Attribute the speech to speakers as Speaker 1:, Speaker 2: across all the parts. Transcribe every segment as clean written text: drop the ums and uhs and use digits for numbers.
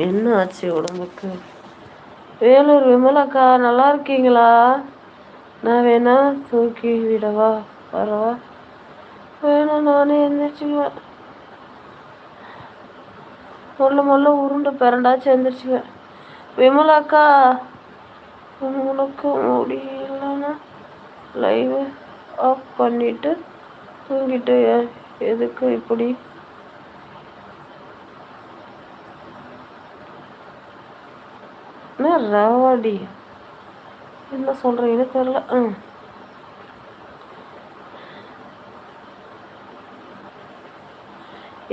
Speaker 1: என்ன ஆச்சு உடம்புக்கு? வேலூர் விமலாக்கா நல்லா இருக்கீங்களா? நான் வேணா தூக்கி விடவா? வரவா? வேணாம், நானே எந்திரிச்சுக்குவேன். மொல்ல உருண்டு பிறண்டாச்சு எந்திரிச்சுக்குவேன். விமலாக்கா, உனக்கு முடியலன்னா லைவ் ஆஃப் பண்ணிட்டு தூங்கிட்டு எதுக்கு இப்படி? என்ன ரவாடி, என்ன சொல்றீங்கன்னு தெரியல.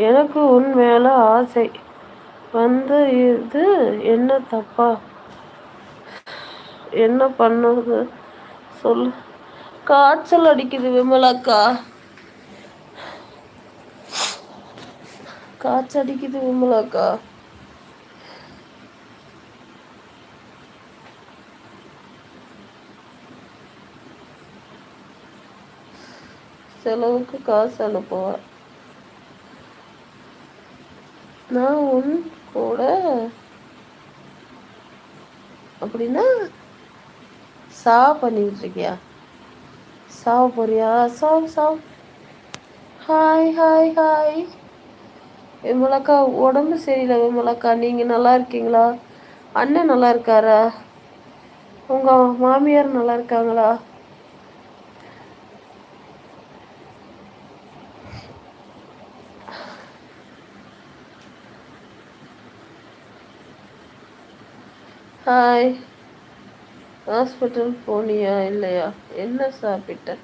Speaker 1: எனக்கு உன் மேல ஆசை வந்து இது என்ன தப்பா? என்ன பண்ணுது சொல்லு. காய்ச்சல் அடிக்குது விமலாக்கா, காய்ச்சல் அடிக்குது விமலாக்கா. செலவுக்கு காசு அனுப்புவேன். நான் உன் கூட அப்படின்னா பண்ணிட்டு இருக்கியா? சாவ போறியா? சாவ். ஹாய் ஹாய் ஹாய் விமலாக்கா, உடம்பு சரியில்லை விமலாக்கா. நீங்க நல்லா இருக்கீங்களா? அண்ணன் நல்லா இருக்காரா? உங்க மாமியார் நல்லா இருக்காங்களா? ஹாய். ஹாஸ்பிட்டல் போனியா இல்லையா? என்ன சாப்பிட்ட?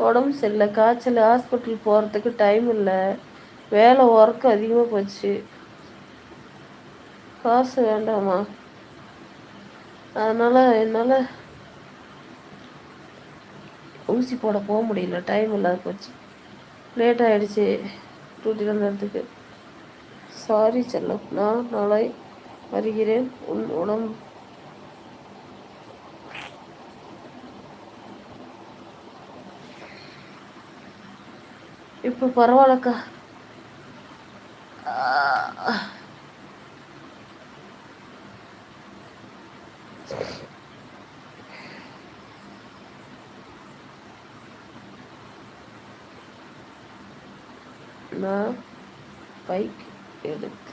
Speaker 1: உடம்பு சரியில்லை, காய்ச்சல். ஹாஸ்பிட்டல் போகிறதுக்கு டைம் இல்லை, வேலை ஒர்க் அதிகமாக போச்சு. காசு வேண்டாமா? அதனால் என்னால் ஊசி போட போக முடியல, டைம் இல்லாத போச்சு. லேட் ஆகிடுச்சு டூட்டி வந்ததுக்கு. சாரி செல்லம், நான் நாளை வருகிறேன். உன் உடம்பு இப்போ பரவாயில்லக்கா. நான் பைக் எடுத்து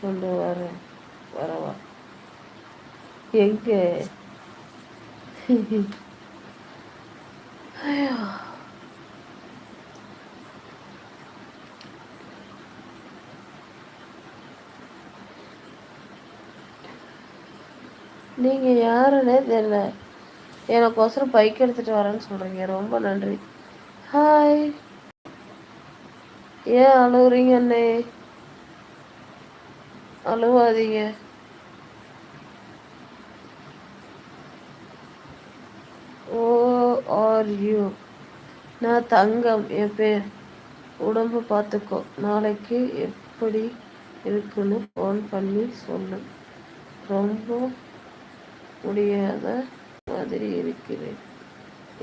Speaker 1: கொண்டு வரவா? எங்கே? ஐயோ, நீங்கள் யாருன்னே தெரியல, எனக்கோசரம் பைக் எடுத்துகிட்டு வரேன்னு சொல்கிறீங்க. ரொம்ப நன்றி. ஹாய். ஏன் அழுகுறீங்க அண்ணே? அழுவாதீங்க. O are you? நான் தங்கம், என் பேர். உடம்பு பார்த்துக்கோ, நாளைக்கு எப்படி இருக்குன்னு ஃபோன் பண்ணி சொல்லு. ரொம்ப முடியாத மாதிரி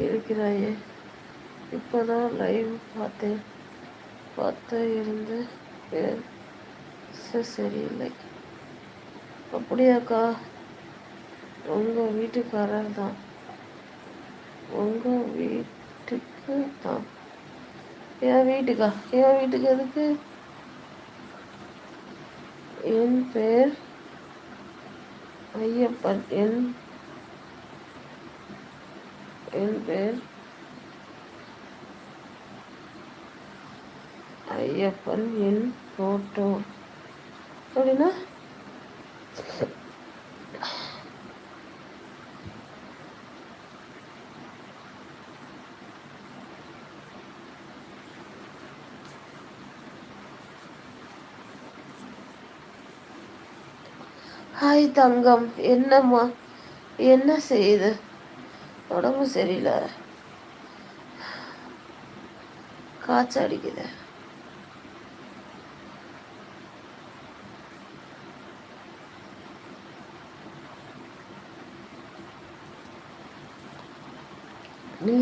Speaker 1: இருக்கிறாயே. இப்போதான் லைவ் பார்த்தா இருந்து பேச சரியில்லை. அப்படியாக்கா? உங்கள் வீட்டுக்காரர் தான். உங்கள் வீட்டுக்கு தான்? என் வீட்டுக்கா? என் வீட்டுக்கு எதுக்கு? என் பேர் ஐயப்பன். என் பேர் ஐயப்பன். என் ஃபோட்டோ அப்படின்னா? ஹாய் தங்கம், என்னம்மா? என்ன செய்யுது? உடம்பு சரியில்லை, காய்ச்சல் அடிக்குது. நீ